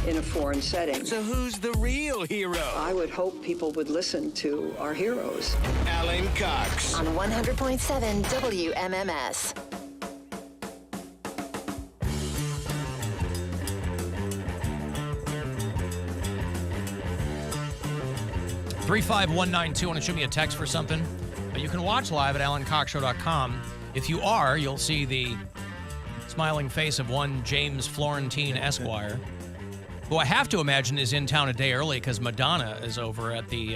in a foreign setting. So who's the real hero? I would hope people would listen to our heroes. Alan Cox. On 100.7 WMMS. $35192. Want to shoot me a text for something? You can watch live at AlanCoxShow.com. If you are, you'll see the smiling face of one James Florentine Esquire, who I have to imagine is in town a day early because Madonna is over at the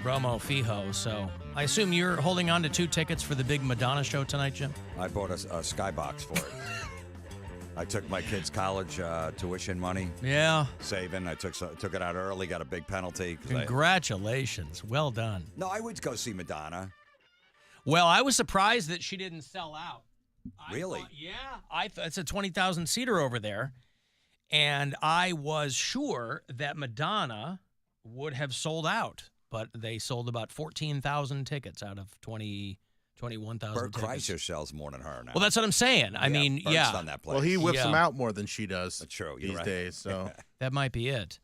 Romo Fijo. So I assume you're holding on to 2 tickets for the big Madonna show tonight, Jim? I bought a skybox for it. I took my kids' college tuition money. Yeah. Saving. I took it out early, got a big penalty. Congratulations. Well done. No, I would go see Madonna. Well, I was surprised that she didn't sell out. Really? It's a 20,000-seater over there. And I was sure that Madonna would have sold out, but they sold about 14,000 tickets out of 21,000 Bert tickets. Kreischer sells more than her now. Well, that's what I'm saying. I mean, Bert's done that place. Well, he whips them out more than she does True, these days. So that might be it.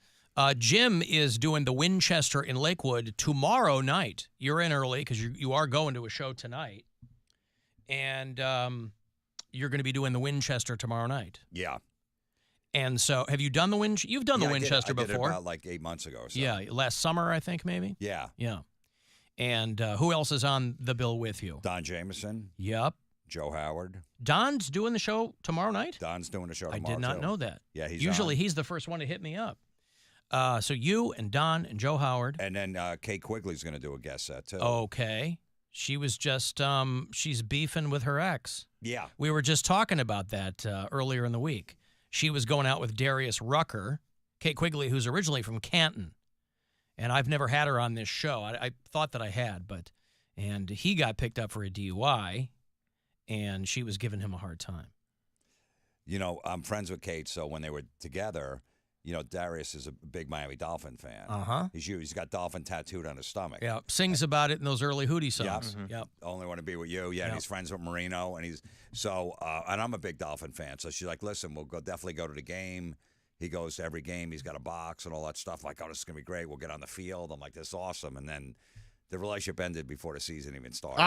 Jim is doing the Winchester in Lakewood tomorrow night. You're in early because you are going to a show tonight. And you're going to be doing the Winchester tomorrow night. Yeah. And so have you done the Winchester? You've done the Winchester I did before. it about like 8 months ago or so. Yeah, last summer, I think, maybe. Yeah. Yeah. And who else is on the bill with you? Don Jameson. Yep. Joe Howard. Don's doing the show tomorrow night? Don's doing the show tomorrow, I did not know that. Yeah, Usually he's the first one to hit me up. So you and Don and Joe Howard. And then Kate Quigley's going to do a guest set, too. Okay. She was just, she's beefing with her ex. Yeah. We were just talking about that earlier in the week. She was going out with Darius Rucker, Kate Quigley, who's originally from Canton. And I've never had her on this show. I thought that I had, and he got picked up for a DUI, and she was giving him a hard time. You know, I'm friends with Kate, so when they were together, you know, Darius is a big Miami Dolphin fan. Uh-huh. He's got Dolphin tattooed on his stomach. Yeah, sings about it in those early Hootie songs. Yep. Mm-hmm. Yep. Only Want to Be With You. Yeah, Yep. And he's friends with Marino, and and I'm a big Dolphin fan. So she's like, listen, we'll definitely go to the game. He goes to every game. He's got a box and all that stuff. I'm like, oh, this is going to be great. We'll get on the field. I'm like, this is awesome. And then the relationship ended before the season even started.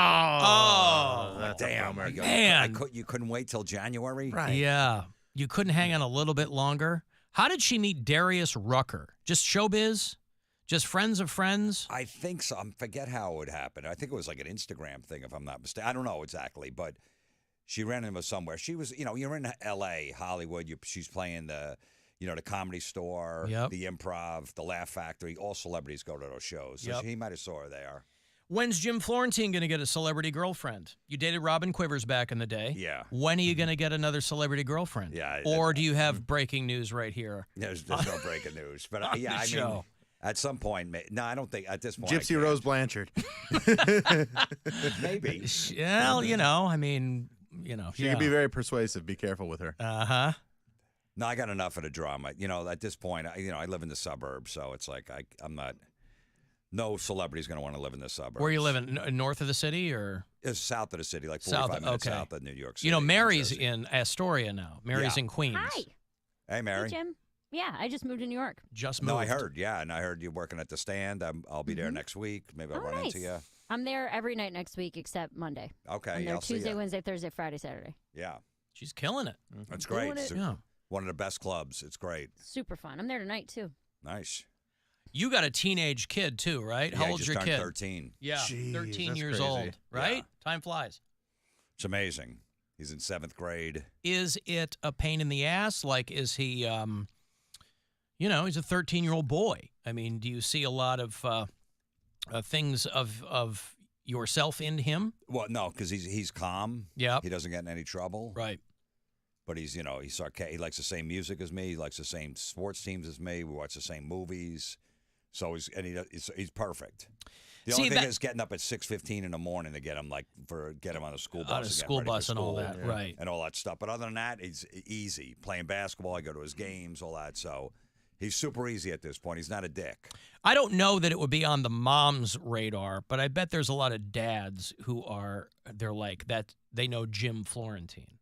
that's damn. Man. You couldn't wait till January? Right. Yeah. You couldn't hang on a little bit longer? How did she meet Darius Rucker? Just showbiz? Just friends of friends? I think so. I forget how it would happen. I think it was like an Instagram thing, if I'm not mistaken. I don't know exactly, but she ran into somewhere. She was, you're in L.A., Hollywood. She's playing the Comedy Store, Yep. the Improv, the Laugh Factory. All celebrities go to those shows. So Yep. he might have saw her there. When's Jim Florentine going to get a celebrity girlfriend? You dated Robin Quivers back in the day. Yeah. When are you going to get another celebrity girlfriend? Yeah. Or do you have breaking news right here? There's no breaking news. But On the I show. mean, at some point, no, I don't think at this point. Gypsy Rose Blanchard. Maybe. Well, She can be very persuasive. Be careful with her. Uh-huh. No, I got enough of the drama. At this point, I live in the suburbs, so it's like I'm not. No celebrity's going to want to live in the suburbs. Where you living? North of the city or? It's south of the city, like 45 minutes okay. south of New York City. Mary's Jersey. in Astoria now. Mary's Yeah. in Queens. Hi. Hey, Mary. Hey, Jim. Yeah, I just moved to New York. Just moved. No, I heard. Yeah, and I heard you working at the stand. I'll be there next week. Maybe I'll Oh, run nice. into you. I'm there every night next week except Monday. Okay, I'm there I'll see Tuesday, ya. Wednesday, Thursday, Friday, Saturday. Yeah, She's killing it. that's great. Doing it. Yeah. One of the best clubs. It's great. Super fun. I'm there tonight, too. Nice. You got a teenage kid too, right? Yeah, How he old's just your turned kid? 13. Yeah, Jeez, 13 that's years crazy. old, right? Yeah. Time flies. It's amazing. He's in 7th grade. Is it a pain in the ass? Like, is he, he's a 13-year-old boy. I mean, do you see a lot of things of yourself in him? Well, no, because he's calm. Yep. He doesn't get in any trouble. Right. But he's sarcastic. He likes the same music as me. He likes the same sports teams as me. We watch the same movies. So he's perfect. The only thing is getting up at 6:15 in the morning to get him on the school bus. On a school bus and all that, right? And all that stuff. But other than that, he's easy. Playing basketball, I go to his games, all that. So he's super easy at this point. He's not a dick. I don't know that it would be on the mom's radar, but I bet there's a lot of dads they're like that. They know Jim Florentine.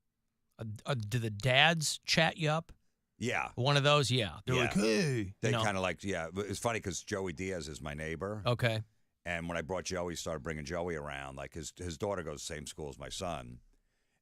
Do the dads chat you up? Yeah. One of those, yeah. They're Yeah. like, hey. They you know. kind of like, yeah. It's funny because Joey Diaz is my neighbor. Okay. And when I brought Joey, started bringing Joey around. Like his daughter goes to the same school as my son.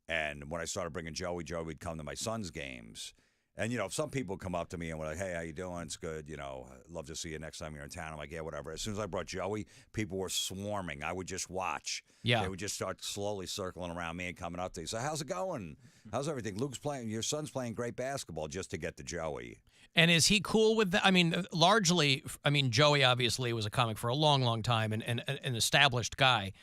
And when I started bringing Joey would come to my son's games. And, you know, some people come up to me and were like, hey, how you doing? It's good. You know, love to see you next time you're in town. I'm like, yeah, whatever. As soon as I brought Joey, people were swarming. I would just watch. Yeah. They would just start slowly circling around me and coming up to you. So how's it going? How's everything? Luke's playing. Your son's playing great basketball just to get to Joey. And is he cool with that? I mean, largely, Joey obviously was a comic for a long, long time and an established guy.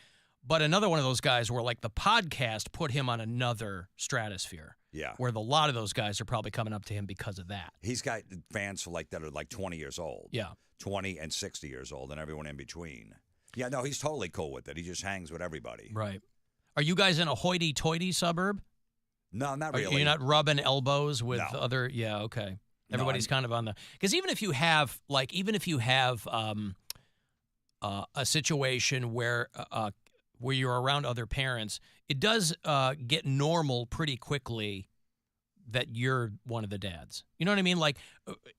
But another one of those guys where, like, the podcast put him on another stratosphere. Yeah. Where a lot of those guys are probably coming up to him because of that. He's got fans that are like 20 years old. Yeah. 20 and 60 years old and everyone in between. Yeah, no, he's totally cool with it. He just hangs with everybody. Right. Are you guys in a hoity-toity suburb? No, not Are really. you're not rubbing elbows with No. other? Yeah, okay. No, Everybody's kind of on the because even if you have a situation where you're around other parents, it does get normal pretty quickly that you're one of the dads. You know what I mean? Like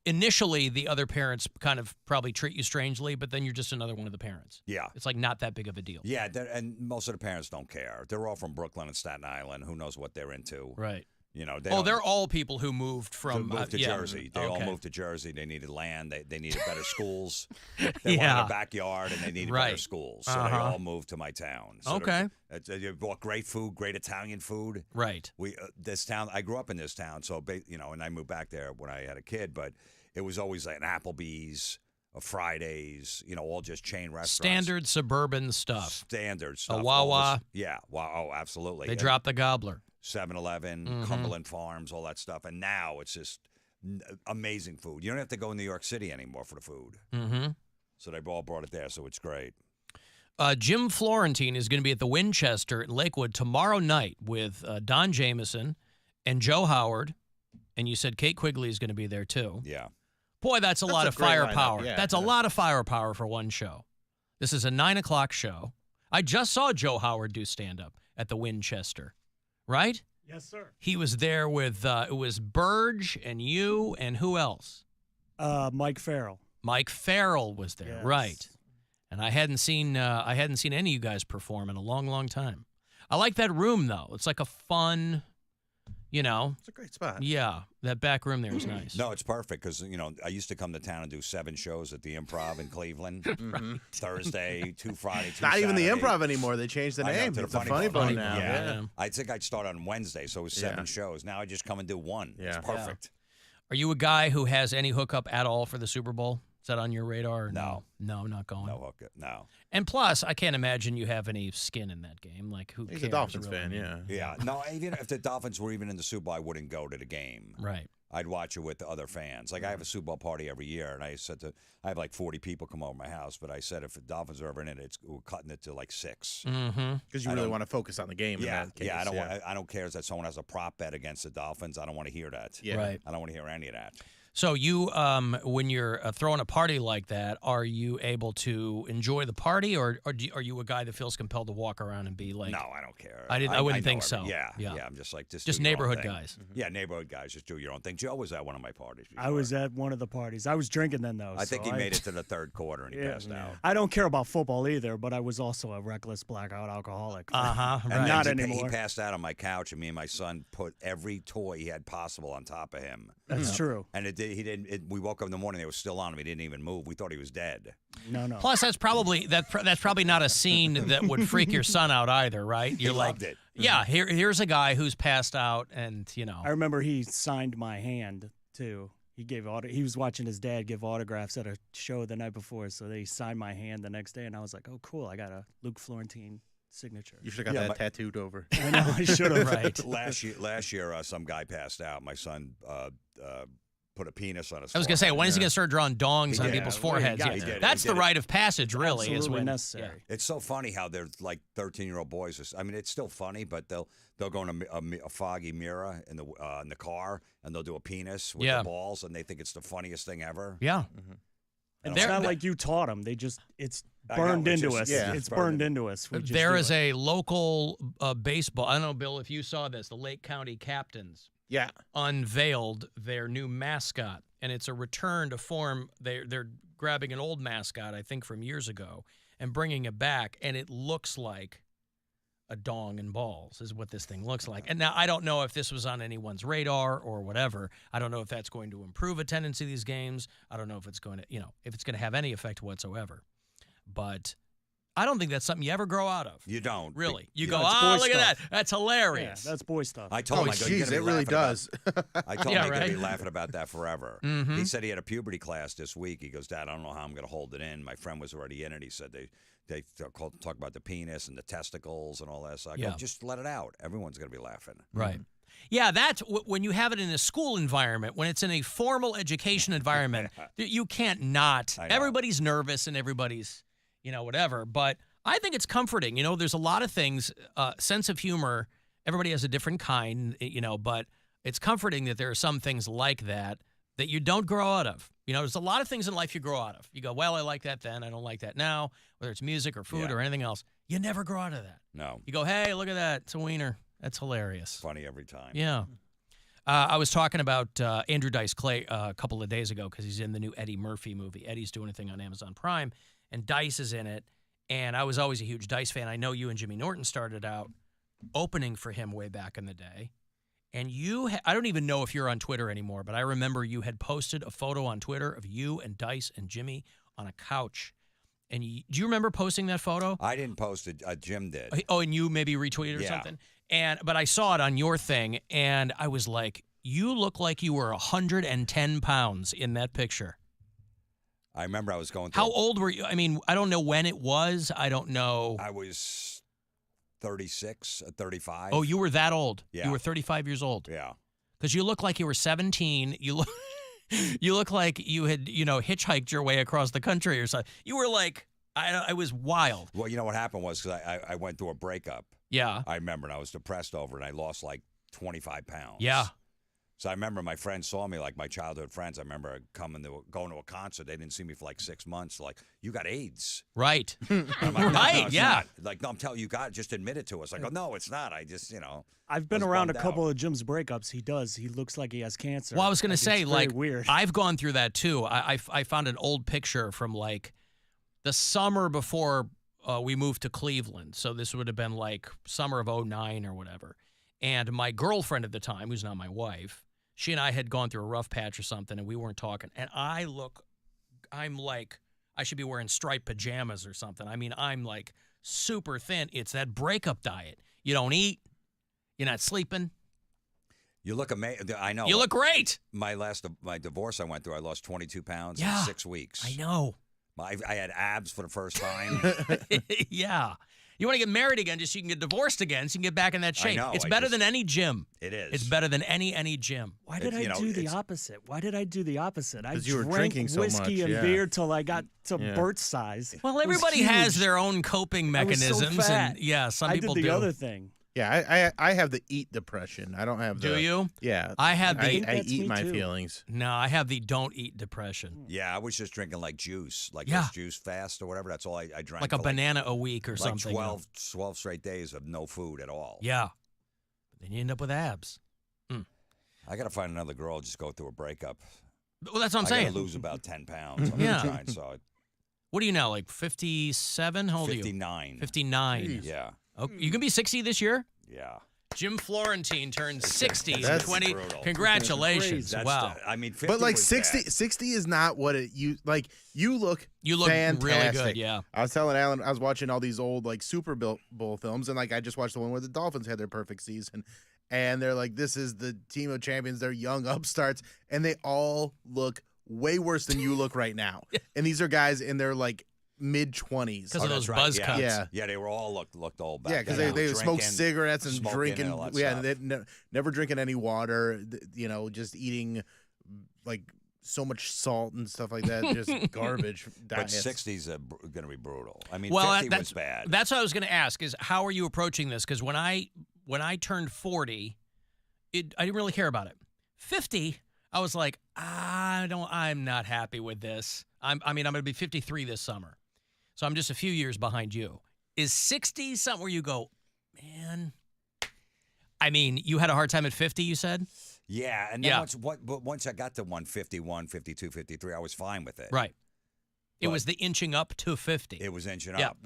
initially the other parents kind of probably treat you strangely, but then you're just another one of the parents. Yeah. It's like not that big of a deal. Yeah, and most of the parents don't care. They're all from Brooklyn and Staten Island. Who knows what they're into? Right. You know, they're all people who moved from moved to yeah. Jersey. They all Okay. moved to Jersey. They needed land. They needed better schools. They wanted Yeah. a backyard, and they needed Right. better schools. So they Uh-huh. all moved to my town. So Okay. they bought great food, great Italian food. Right. We this town. I grew up in this town, so and I moved back there when I had a kid. But it was always like an Applebee's, a Fridays. You know, all just chain restaurants. Standard suburban stuff. Standard stuff. A Wawa. All this- yeah. Wow. Oh, absolutely. They dropped the gobbler. 7-Eleven, Mhm. Cumberland Farms, all that stuff. And now it's just amazing food. You don't have to go to New York City anymore for the food. Mm-hmm. So they all brought it there, so it's great. Jim Florentine is going to be at the Winchester in Lakewood tomorrow night with Don Jameson and Joe Howard. And you said Kate Quigley is going to be there, too. Yeah. Boy, that's a lot a of great firepower. lineup, yeah. That's a lot of firepower for one show. This is a 9 o'clock show. I just saw Joe Howard do stand-up at the Winchester, right? Yes, sir. He was there with, it was Burge and you and who else? Mike Farrell. Mike Farrell was there, Yes. right? And I hadn't seen any of you guys perform in a long, long time. I like that room though. It's like a fun, It's a great spot. yeah. That back room there is nice. No, it's perfect because, I used to come to town and do 7 shows at the Improv in Cleveland. Thursday, 2 Friday, 2 Not even the Saturday. Improv anymore. They changed the I know, name. to the It's a Funny funny Bone. bone now. Yeah. Yeah. I think I'd start on Wednesday, so it was 7 Yeah. shows. Now I just come and do 1. Yeah. It's perfect. Are you a guy who has any hookup at all for the Super Bowl? Is that on your radar? Or No. No, I'm not going. No hook it. No. And plus, I can't imagine you have any skin in that game. Like, who He's cares? a Dolphins really? fan, yeah. Yeah. No, even if the Dolphins were even in the Super Bowl, I wouldn't go to the game. Right. I'd watch it with the other fans. Like I have a Super Bowl party every year, and I have like 40 people come over my house. But I said if the Dolphins are ever in it, we're cutting it to like 6. Mm-hmm. Because you really want to focus on the game. Yeah, in that case, yeah. I don't care that someone has a prop bet against the Dolphins. I don't want to hear that. Yeah. Right. I don't want to hear any of that. So you, when you're throwing a party like that, are you able to enjoy the party, or are you a guy that feels compelled to walk around and be like? No, I don't care. I wouldn't think know so. Yeah. I'm just like Just do your own neighborhood thing. guys. Yeah, neighborhood guys. Just do your own thing. Joe was at one of my parties. I before. was at one of the parties. I was drinking then, though. I think so he made it to the 3rd quarter and he Yeah. passed out. I don't care about football either, but I was also a reckless blackout alcoholic. Uh-huh. And Right. then Not he anymore. passed out on my couch, and me and my son put every toy he had possible on top of him. That's true. And we woke up in the morning, they were still on him. He didn't even move. We thought he was dead. No. Plus, that's probably not a scene that would freak your son out either, right? You're He like, loved it. yeah, here's a guy who's passed out, and I remember he signed my hand too. He was watching his dad give autographs at a show the night before, so they signed my hand the next day, and I was like, "Oh, cool! I got a Luke Florentine signature." You should have got that tattooed over. I know I should have. right. Last year, some guy passed out. My son put a penis on his I was gonna say, when is he gonna start drawing dongs He on did. people's Well, he foreheads? got Yeah. to. He did. That's He the did. rite of passage, really. Is Absolutely when necessary. It's so funny how they're like 13-year-old boys. I mean, it's still funny, but they'll go in a foggy mirror in the car, and they'll do a penis with Yeah. the balls, and they think it's the funniest thing ever. Yeah. And There- it's not like you taught them. It's I know, burned it's into just- us. yeah. It's burned into us. We just There do is it. a local baseball. I don't know, Bill, if you saw this, the Lake County Captains. unveiled their new mascot, and it's a return to form. They're grabbing an old mascot, I think, from years ago, and bringing it back, and it looks like a dong and balls is what this thing looks like. And now I don't know if this was on anyone's radar or whatever. I don't know if that's going to improve attendance of these games. I don't know if it's going to, if it's going to have any effect whatsoever. But I don't think that's something you ever grow out of. You don't. Really. You Yeah, go, it's boy look at stuff. that. That's hilarious. Yeah, that's boy stuff. I told him, I go, you're Jeez, gonna it be really laughing about- does. I told Yeah, him he's going to be right? laughing about that forever. Mhm. He said he had a puberty class this week. He goes, Dad, I don't know how I'm going to hold it in. My friend was already in it. He said they talk about the penis and the testicles and all that. So I go, Yeah. just let it out. Everyone's going to be laughing. Right. Yeah, that's when you have it in a school environment, when it's in a formal education environment, you can't not. I know. Everybody's nervous and everybody's, whatever. But I think it's comforting. There's a lot of things, sense of humor, everybody has a different kind, but it's comforting that there are some things like that you don't grow out of. There's a lot of things in life you grow out of. You go, well, I like that then. I don't like that now, whether it's music or food Yeah. or anything else. You never grow out of that. No. You go, hey, look at that. It's a wiener. That's hilarious. Funny every time. Yeah. I was talking about Andrew Dice Clay a couple of days ago because he's in the new Eddie Murphy movie. Eddie's doing a thing on Amazon Prime, and Dice is in it. And I was always a huge Dice fan. I know you and Jimmy Norton started out opening for him way back in the day. And I don't even know if you're on Twitter anymore, but I remember you had posted a photo on Twitter of you and Dice and Jimmy on a couch. And do you remember posting that photo? I didn't post it. Jim did. Oh, and you maybe retweeted or Yeah. something? But I saw it on your thing, and I was like, you look like you were 110 pounds in that picture. I remember I was going through. How old were you? I mean, I don't know when it was. I don't know. I was 36, 35. Oh, you were that old. Yeah. You were 35 years old. Yeah. Because you look like you were 17. You look like you had, hitchhiked your way across the country or something. You were like, I was wild. Well, you know what happened was because I went through a breakup. Yeah. I remember, and I was depressed over it, and I lost like 25 pounds. Yeah. So I remember my friends saw me, like my childhood friends. I remember going to a concert. They didn't see me for like 6 months. Like, you got AIDS. Right. And I'm like, no, Right, it's yeah. not. Like, no, I'm telling you, God, just admit it to us. I go, no, it's not. I just, I've been was around a bummed couple out. of Jim's breakups. He looks like he has cancer. Well, I was going to It's say, very like, weird. I've gone through that too. I found an old picture from like the summer before we moved to Cleveland. So this would have been like summer of 2009 or whatever. And my girlfriend at the time, who's now my wife, she and I had gone through a rough patch or something, and we weren't talking. And I'm like, I should be wearing striped pajamas or something. I mean, I'm like super thin. It's that breakup diet. You don't eat. You're not sleeping. you look amazing. I know. You look great. My divorce I went through, I lost 22 pounds Yeah. in 6 weeks. I know. I had abs for the first time. Yeah. You want to get married again just so you can get divorced again so you can get back in that shape. know, It's I better just- than any gym. It is. It's better than any gym. Why did It's, I do the it's- opposite? Why did I do the opposite? I 'Cause you were drank drinking so whiskey much, and yeah. beer till I got to Yeah. Bert's size. Well, It was everybody has huge. their own coping I was so mechanisms. fat. And yeah, some I people did the do. other thing. Yeah, I have the eat depression. I don't have the. Do you? Yeah. I have the think I that's eat me my too. feelings. No, I have the don't eat depression. Yeah, I was just drinking like juice, like Yeah. this juice fast or whatever. That's all I drank. Like a for banana a week or like something. 12 straight days of no food at all. Yeah. But then you end up with abs. I got to find another girl, just go through a breakup. Well, that's what I'm I saying. got to lose about 10 pounds. I'm Yeah. trying, so What are you now, like 57? How old are you? 59. 59. Yeah, Oh, you can be 60 this year? yeah. Jim Florentine turned 60 in That's 20. brutal. Congratulations. That's Wow. I mean, 50 But like was 60, bad. 60 is not what it you like. You look really fantastic. good, yeah. I was telling Alan, I was watching all these old like Super Bowl films, and like I just watched the one where the Dolphins had their perfect season, and they're like, "This is the team of champions. They're young upstarts, and they all look way worse than you look right now." And these are guys in their like mid-20s. Because of those That's right, buzz yeah. cuts. Yeah. Yeah, they were all looked old back Yeah, because then. they Drinking, smoke cigarettes and smoking drinking. and all that Yeah, stuff. they never drinking any water. Just eating like so much salt and stuff like that. Just garbage But diets. 60's going to be brutal. I mean, Well, 50 was bad. That's what I was going to ask is how are you approaching this? Because when I turned 40, I didn't really care about it. 50, I was like, I'm not happy with this. I'm going to be 53 this summer. So I'm just a few years behind you. Is 60 something where you go, man? I mean, you had a hard time at 50, you said? Yeah, and then Yeah. once I got to 151, 52, 53, I was fine with it. Right. It But was the inching up to 50. It was inching Yeah. up.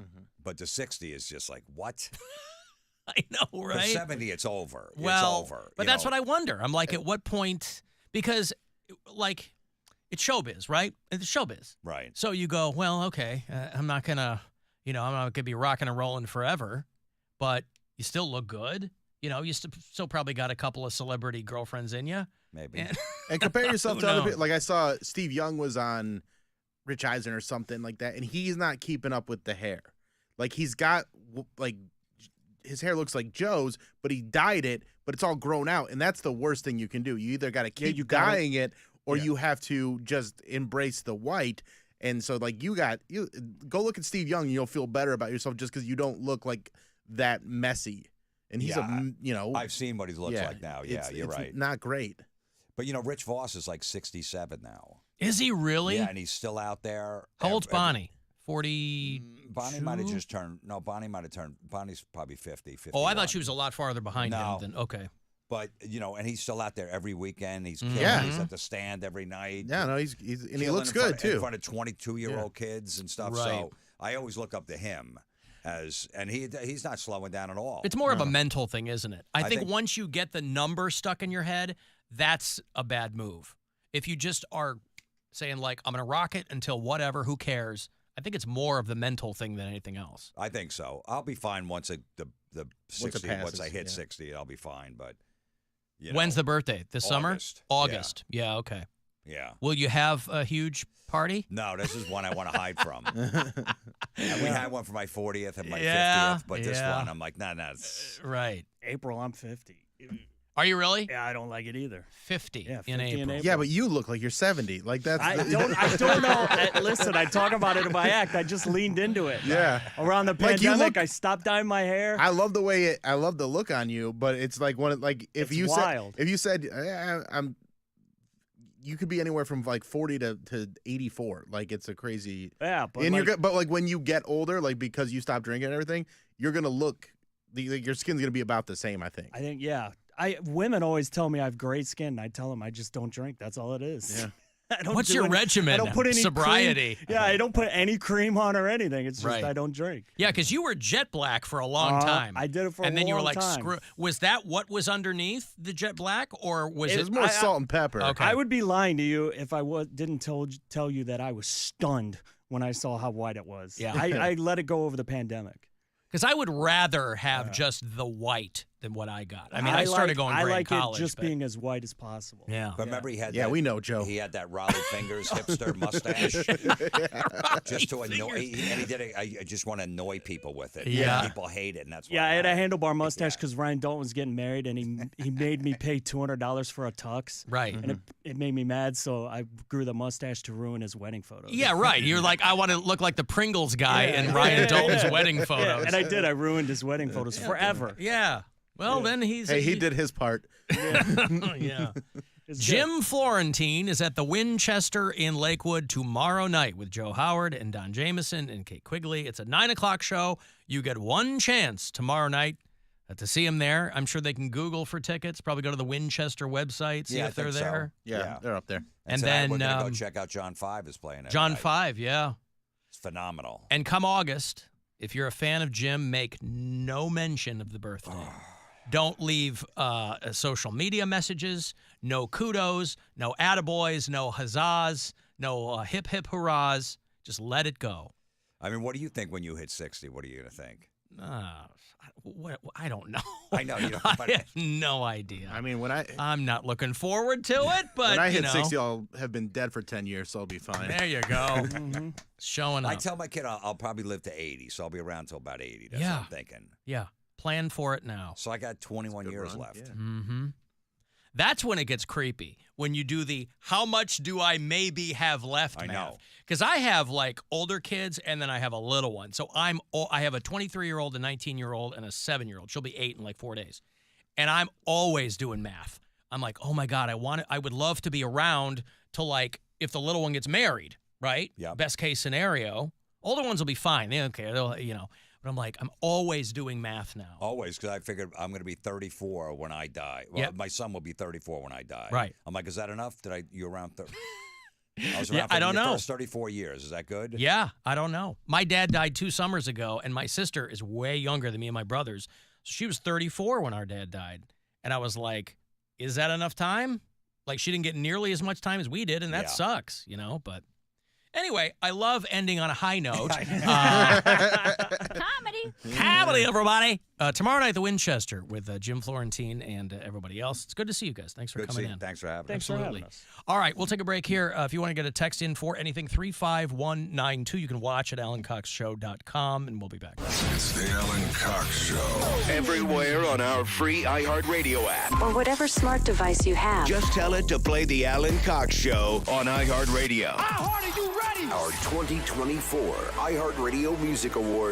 But the 60 is just like, what? I know, The right? 70, it's over. Well, it's over. but that's what I wonder. I'm like, at what point? Because, like, it's showbiz, right? It's showbiz. Right. So you go, well, okay, I'm not gonna, I'm not gonna be rocking and rolling forever, but you still look good. You still probably got a couple of celebrity girlfriends in you. Maybe. And compare yourself Who to other knows? people. Like I saw Steve Young was on Rich Eisen or something like that, and he's not keeping up with the hair. Like he's got like his hair looks like Joe's, but he dyed it, but it's all grown out, and that's the worst thing you can do. You either got to keep you gotta- dyeing it, or you have to just embrace the white. And so, like you go look at Steve Young, and you'll feel better about yourself just because you don't look like that messy. And he's I've seen what he looks like now. Yeah, you're it's right. Not great. But, Rich Voss is like 67 now. Is he really? Yeah, and he's still out there. How old's Bonnie? 40. Bonnie might have just turned. No, Bonnie might have turned. Bonnie's probably 50. Oh, I thought she was a lot farther behind No. him than. Okay. But, and he's still out there every weekend. He's killing. Yeah. He's at the stand every night. Yeah, no, and he killing looks in good front, too. in front of 22-year-old kids and stuff. Right. So I always look up to him and he's not slowing down at all. It's more of a mental thing, isn't it? I think think- once you get the number stuck in your head, that's a bad move. If you just are saying, like, I'm going to rock it until whatever, who cares? I think it's more of the mental thing than anything else. I think so. I'll be fine once the 60. Once passes, I hit yeah. 60, I'll be fine. But When's the birthday? This summer? August. August. Yeah, okay. Yeah. Will you have a huge party? No, this is one I want to hide from. And we had one for my 40th and my Yeah, 50th, but this yeah. one, I'm like, nah, it's Right. April, I'm 50. Are you really? Yeah, I don't like it either. 50, Yeah, 50 in in April. April. Yeah, but you look like you're 70. Like that's. I don't know. Listen, I talk about it in my act. I just leaned into it. Yeah. Around the Like, you pandemic, look- I stopped dyeing my hair. I love I love the look on you, but it's like if It's you wild. said if you said you could be anywhere from like 40 to 84. Like it's a crazy. Yeah, but And like, but like when you get older, like because you stop drinking and everything, you're gonna look. Your skin's gonna be about the same. I think. I think, yeah. Women always tell me I have great skin. And I tell them I just don't drink. That's all it is. Yeah. I don't What's do your any- regimen? I don't put any Sobriety. Cream. Yeah, I don't put any cream on or anything. It's just Right. I don't drink. Yeah, because you were jet black for a long time. I did it for a and then you were long like, time. screw. Was that what was underneath the jet black, or was It it? was more salt and pepper. Okay. I would be lying to you if I didn't tell you that I was stunned when I saw how white it was. Yeah. I let it go over the pandemic. Because I would rather have just the white than what I got. I mean, I started going I gray like in college. it just but- being as white as possible. Yeah. But remember, he had Yeah, that, we know, Joe. He had that Raleigh Fingers hipster mustache, just to annoy. And he did it. I just want to annoy people with it. Yeah. People hate it, and that's why. Yeah, I had a like it. handlebar mustache because Ryan Dalton was getting married, and he made me pay $200 for a tux. Right. And it made me mad, so I grew the mustache to ruin his wedding photos. Yeah, right. You're like, I want to look like the Pringles guy in Ryan Dalton's wedding Yeah, photos. and I did. I ruined his wedding photos forever. Yeah. Well, then he's. Hey, he did his part. Yeah. It's Jim Florentine is at the Winchester in Lakewood tomorrow night with Joe Howard and Don Jameson and Kate Quigley. It's a 9:00 show. You get one chance tomorrow night to see him there. I'm sure they can Google for tickets. Probably go to the Winchester website, see Yeah, I if they're think so. there. Yeah, they're up there. And tonight then we're gonna go check out John 5 is playing it. John tonight. 5, yeah. It's phenomenal. And come August, if you're a fan of Jim, make no mention of the birthday. Don't leave social media messages, no kudos, no attaboys, no huzzahs, no hip hip hurrahs. Just let it go. I mean, what do you think when you hit 60? What are you gonna think? I don't know. I know you don't. I But have no idea. I mean, I'm not looking forward to it, but when I you hit know, 60, I'll have been dead for 10 years, so I'll be fine. there you go. Showing up. I tell my kid I'll probably live to 80, so I'll be around till about 80. That's Yeah. what I'm thinking. Yeah. Plan for it now. So I got 21 Good years run, left. yeah. Mm-hmm. That's when it gets creepy. When you do the how much do I maybe have left I math. know. Because I have like older kids and then I have a little one. So I have a 23-year-old, a 19-year-old, and a 7-year-old. She'll be 8 in like 4 days. And I'm always doing math. I'm like, oh my God, I would love to be around to like if the little one gets married, right? Yep. Best case scenario. Older ones will be fine. They don't care. They'll, But I'm like, I'm always doing math now. Always, because I figured I'm going to be 34 when I die. Well, Yep. my son will be 34 when I die. Right. I'm like, is that enough? You around 30? I was Yeah, around for I don't your know. first 34 years. Is that good? Yeah, I don't know. My dad died 2 summers ago, and my sister is way younger than me and my brothers. So she was 34 when our dad died. And I was like, is that enough time? Like, she didn't get nearly as much time as we did, and that Yeah. sucks, you know? But anyway, I love ending on a high note. Comedy, everybody. Tomorrow night, the Winchester with Jim Florentine and everybody else. It's good to see you guys. Thanks for Good coming seeing. in. Thanks for having Thanks us. for having us. All right, we'll take a break here. If you want to get a text in for anything, 35192. You can watch at alancoxshow.com, and we'll be back. It's the Alan Cox Show. Everywhere on our free iHeartRadio app. Or whatever smart device you have. Just tell it to play the Alan Cox Show on iHeartRadio. Our 2024 iHeartRadio Music Awards